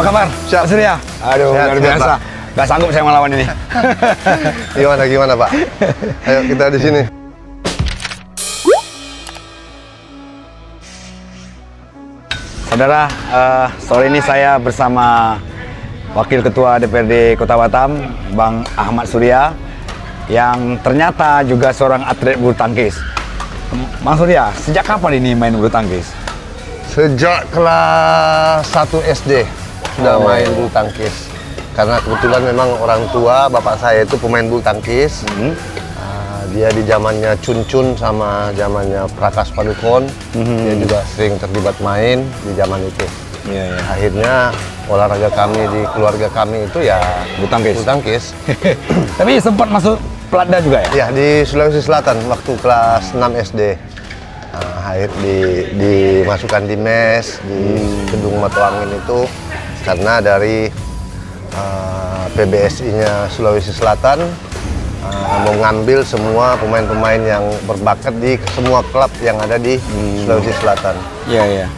kabar? Siap. Mas Surya? Aduh, Sehat, luar biasa. Gak sanggup saya melawan ini. Gimana Pak? Ayo kita di sini. Saudara, sore ini saya bersama Wakil Ketua DPRD Kota Batam, Bang Ahmad Surya, yang ternyata juga seorang atlet bulu tangkis. Bang Surya, sejak kapan ini main bulu tangkis? Sejak kelas 1 SD sudah main bulu tangkis. Karena kebetulan memang orang tua bapak saya itu pemain bulu tangkis. Dia di zamannya Cun sama zamannya Prakas Padukon, dia juga sering terlibat main di zaman itu. Akhirnya olahraga kami di keluarga kami itu ya Bulu tangkis. Bulu tangkis. Tapi sempat masuk Pelatda juga ya? Ya, di Sulawesi Selatan waktu kelas 6 SD. Dimasukkan di mes di Kedung Matuangin itu karena dari PBSI-nya Sulawesi Selatan mau ngambil semua pemain-pemain yang berbakat di semua klub yang ada di Sulawesi Selatan. Iya.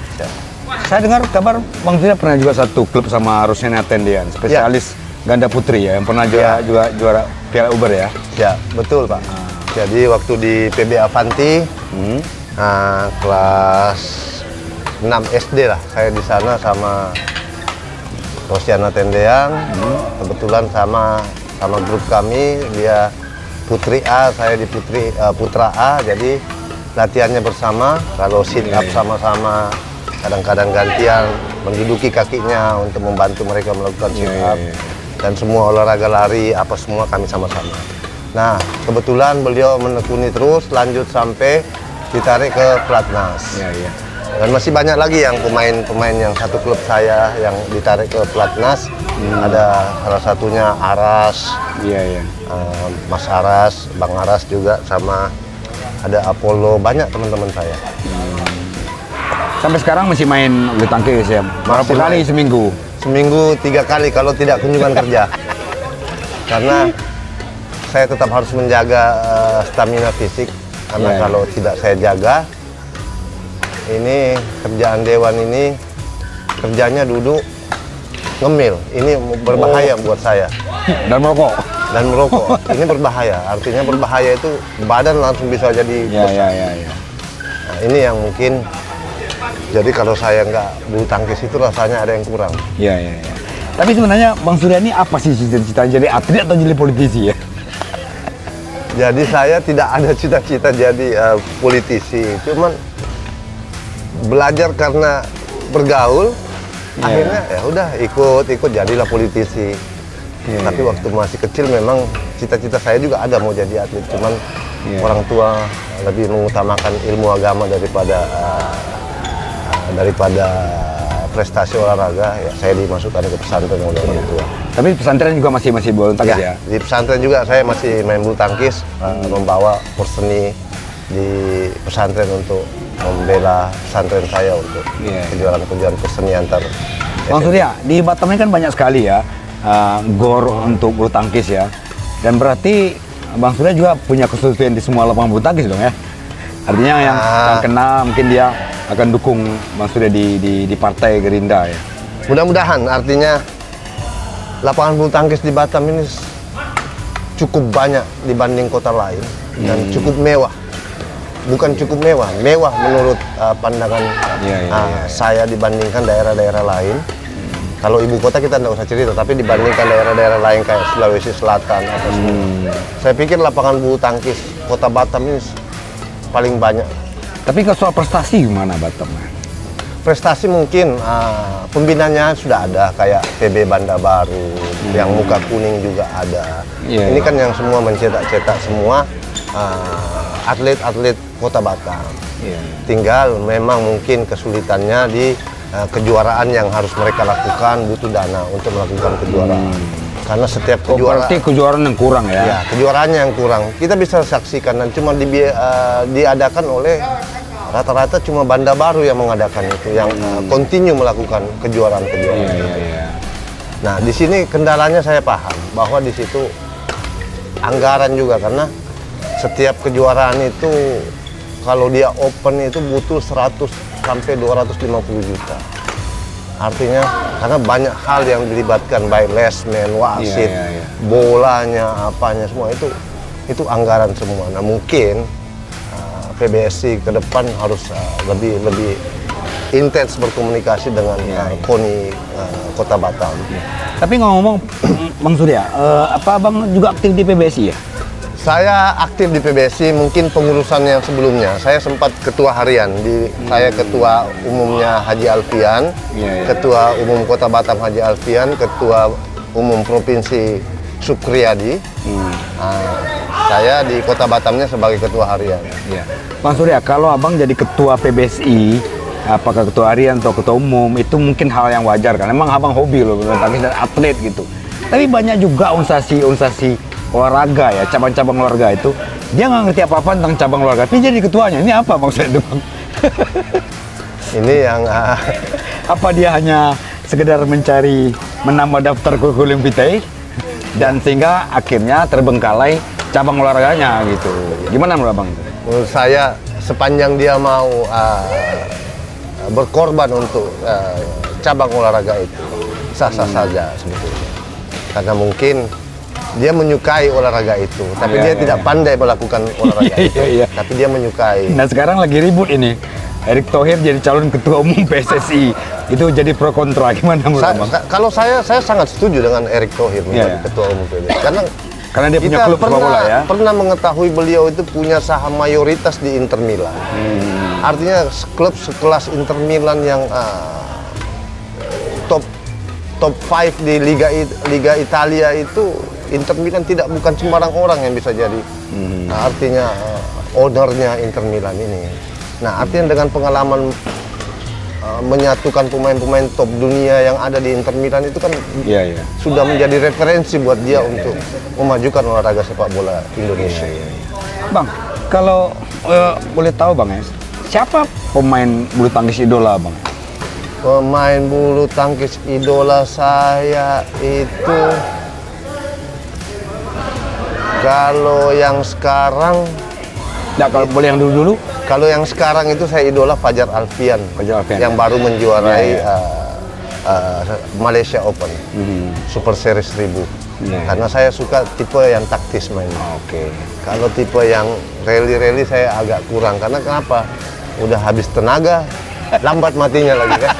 Saya dengar kabar Bang Surya pernah juga satu klub sama Rosena Tendian, spesialis ganda putri ya, yang pernah juga juara Piala Uber ya? Ya, betul Pak. Jadi waktu di PB Avanti, kelas 6 SD lah, saya di sana sama Rosiana Tendeang, kebetulan sama grup kami, dia Putri A, saya di Putra A, jadi latihannya bersama, kalau sit up sama-sama, kadang-kadang gantian, menduduki kakinya untuk membantu mereka melakukan sit up, dan semua olahraga lari, apa semua kami sama-sama. Nah, kebetulan beliau menekuni terus, lanjut sampai ditarik ke Platnas. Dan masih banyak lagi yang pemain yang satu klub saya yang ditarik ke Platnas. Ada salah satunya Aras, Mas Aras, Bang Aras juga, sama ada Apollo, banyak teman-teman saya. Sampai sekarang masih main bulu tangkis ya? Berapa kali seminggu? Seminggu 3 kali kalau tidak kunjungan kerja. Karena saya tetap harus menjaga stamina fisik, karena kalau tidak saya jaga, ini kerjaan dewan ini kerjanya duduk ngemil, ini berbahaya buat saya. Dan merokok? Dan merokok, ini berbahaya, artinya berbahaya itu badan langsung bisa jadi Nah, ini yang mungkin, jadi kalau saya nggak bulu tangkis itu rasanya ada yang kurang. Tapi sebenarnya Bang Surya ini apa sih cita-cita, jadi atlet atau jadi politisi ya? Jadi saya tidak ada cita-cita jadi politisi, cuman belajar karena bergaul, akhirnya ya udah ikut jadilah politisi. Tapi waktu masih kecil memang cita-cita saya juga ada mau jadi atlet, cuman orang tua lebih mengutamakan ilmu agama daripada prestasi olahraga. Ya saya dimasukkan ke pesantren oleh orang tua. Tapi pesantren juga masih bulu tangkis ya? Di pesantren juga saya masih main bulu tangkis, membawa perseni di pesantren untuk membela pesantren saya untuk kejuaraan perseni antar. Bang Surya, di Batam ini kan banyak sekali ya gor untuk bulu tangkis ya. Dan berarti Bang Surya juga punya kesulitan di semua lapangan bulu tangkis dong ya? Artinya yang kenal mungkin dia akan dukung Bang Surya di Partai Gerindra ya? Mudah-mudahan, artinya lapangan bulu tangkis di Batam ini cukup banyak dibanding kota lain dan cukup mewah. Bukan cukup mewah menurut pandangan saya dibandingkan daerah-daerah lain. Kalau ibu kota kita tidak usah cerita, tapi dibandingkan daerah-daerah lain kayak Sulawesi Selatan atau semua, saya pikir lapangan bulu tangkis kota Batam ini paling banyak. Tapi kalau soal prestasi gimana Batam? Prestasi mungkin pembinanya sudah ada, kayak PB Banda Baru, yang muka kuning juga ada. Ini kan yang semua mencetak-cetak semua atlet-atlet kota Batam. Tinggal memang mungkin kesulitannya di kejuaraan yang harus mereka lakukan, butuh dana untuk melakukan kejuaraan. Karena setiap kejuaraan, berarti kejuaraan yang kurang ya? Ya, kejuaraannya yang kurang. Kita bisa saksikan dan cuma diadakan oleh rata-rata cuma Banda Baru yang mengadakan itu, yang continue melakukan kejuaraan-kejuaraan. Nah, di sini kendalanya saya paham bahwa di situ anggaran juga, karena setiap kejuaraan itu kalau dia open itu butuh 100 sampai 250 juta. Artinya karena banyak hal yang dilibatkan, baik lesmen, wasit, bolanya, apanya semua itu anggaran semua. Nah mungkin PBSI ke depan harus lebih intens berkomunikasi dengan KONI Kota Batam. Tapi ngomong Bang Surya, apa Abang juga aktif di PBSI ya? Saya aktif di PBSI, mungkin pengurusan yang sebelumnya. Saya sempat ketua harian, saya ketua umumnya Haji Alfian, ketua umum Kota Batam Haji Alfian, ketua umum Provinsi Sukriyadi. Saya di Kota Batamnya sebagai ketua harian. Bang Surya, kalau Abang jadi ketua PBSI, apakah ketua harian atau ketua umum, itu mungkin hal yang wajar kan? Emang Abang hobi loh, bulu tangkis dan atlet gitu. Tapi banyak juga organisasi olahraga ya, cabang-cabang olahraga itu dia nggak ngerti apa-apa tentang cabang olahraga, tapi jadi ketuanya. Ini apa maksudnya itu, Bang? Ini yang apa dia hanya sekedar menambah daftar kurikulum vitae dan sehingga akhirnya terbengkalai cabang olahraganya gitu. Gimana menurut Abang itu? Menurut saya sepanjang dia mau berkorban untuk cabang olahraga itu sah-sah saja sebetulnya. Karena mungkin dia menyukai olahraga itu, tapi dia tidak pandai melakukan olahraga itu. Tapi dia menyukai. Nah sekarang lagi ribut ini. Erick Thohir jadi calon ketua umum PSSI. Itu jadi pro kontra. Gimana menurut Abang? Kalau saya sangat setuju dengan Erick Thohir menjadi ketua umum PSSI. Karena dia punya klub sepak bola ya. Pernah mengetahui beliau itu punya saham mayoritas di Inter Milan. Artinya klub sekelas Inter Milan yang top 5 di Liga Italia itu, Inter Milan bukan sembarang orang yang bisa jadi. Nah, artinya ownernya Inter Milan ini. Nah, artinya dengan pengalaman menyatukan pemain-pemain top dunia yang ada di Inter Milan itu kan sudah menjadi referensi buat dia untuk memajukan olahraga sepak bola Indonesia. Bang, kalau boleh tahu Bang ya, siapa pemain bulu tangkis idola Bang? Pemain bulu tangkis idola saya itu, kalau yang sekarang, kalau boleh yang dulu-dulu. Kalau yang sekarang itu saya idola Fajar Alfian, yang baru menjuarai Malaysia Open, Super Series 1000. Karena saya suka tipe yang taktis mainnya. Kalau tipe yang rally saya agak kurang, karena kenapa? Udah habis tenaga, lambat matinya lagi kan.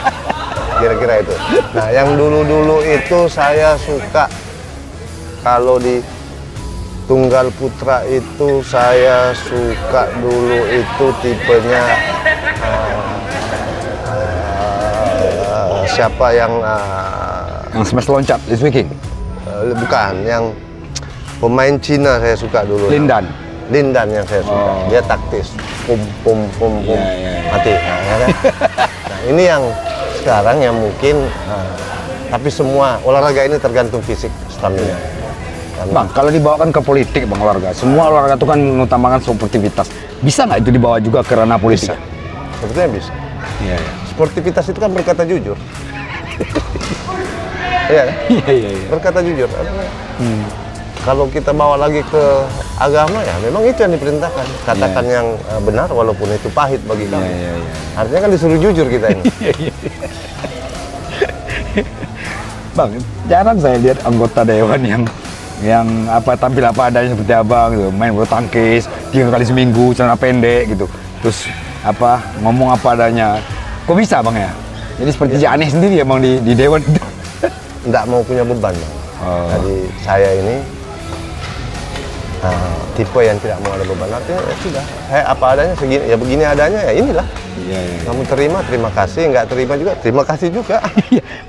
Kira-kira itu. Nah, yang dulu-dulu itu saya suka, kalau di tunggal putra itu saya suka dulu itu tipenya siapa yang smash loncat, Li King? Bukan, yang pemain Cina saya suka dulu. Lindan yang saya suka. Dia taktis, pum mati. Nah, ini yang sekarang yang mungkin, tapi semua olahraga ini tergantung fisik, stamina. Bang, kalau dibawakan ke politik Bang, olahraga, semua olahraga itu kan mengutamakan sportivitas. Bisa nggak itu dibawa juga ke ranah politik? Bisa. Sebetulnya bisa. Sportivitas itu kan berkata jujur. Iya. Berkata jujur. Kalau kita bawa lagi ke agama ya memang itu yang diperintahkan. Katakan yang benar walaupun itu pahit bagi kamu. Artinya kan disuruh jujur kita ini. Bang, jarang saya lihat anggota dewan yang tampil apa adanya seperti Abang gitu, main bulu tangkis 3 kali seminggu, celana pendek gitu, terus ngomong apa adanya. Kok bisa Bang ya? Jadi seperti aneh sendiri ya Bang di dewan itu. Nggak mau punya beban Bang. Jadi saya ini tipe yang tidak mau ada beban. Artinya sudah, saya apa adanya, segini ya, begini adanya ya, inilah. Kamu terima kasih, nggak terima juga terima kasih juga.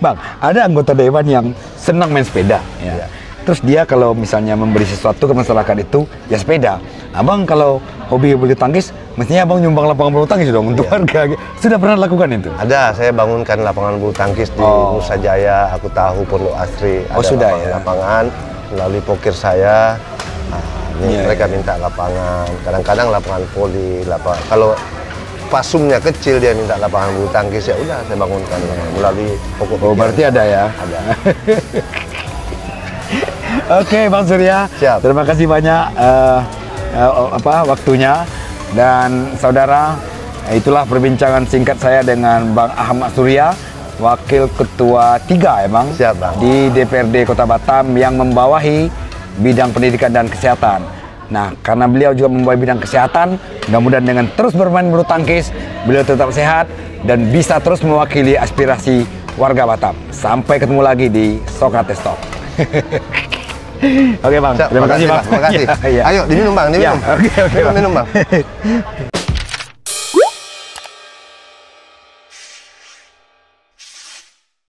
Bang, ada anggota dewan yang senang main sepeda ya. Terus dia kalau misalnya memberi sesuatu ke masyarakat itu ya sepeda. Abang kalau hobi bulu tangkis, mestinya Abang nyumbang lapangan bulu tangkis dong untuk warga. Sudah pernah lakukan itu? Ada, saya bangunkan lapangan bulu tangkis di Nusa Jaya. Aku tahu Pondok Asri ada sudah lapangan melalui pokir saya. Mereka minta lapangan. Kadang-kadang lapangan voli, kalau pasumnya kecil dia minta lapangan bulu tangkis, ya udah saya bangunkan melalui pokok. Berarti ada ya? Ada. Oke, Bang Surya. Siap. Terima kasih banyak waktunya. Dan saudara, itulah perbincangan singkat saya dengan Bang Ahmad Surya Wakil Ketua 3 ya Bang? Siap, Bang. Di DPRD Kota Batam yang membawahi bidang pendidikan dan kesehatan. Nah, karena beliau juga membawahi bidang kesehatan, mudah-mudahan dengan terus bermain bulu tangkis, beliau tetap sehat dan bisa terus mewakili aspirasi warga Batam. Sampai ketemu lagi di Sokrates Talk. Oke Bang, Siap, terima kasih Bang. Terima kasih. Ya, ya. Ayo diminum Bang, diminum. Ya, oke, minum, Bang. minum Bang.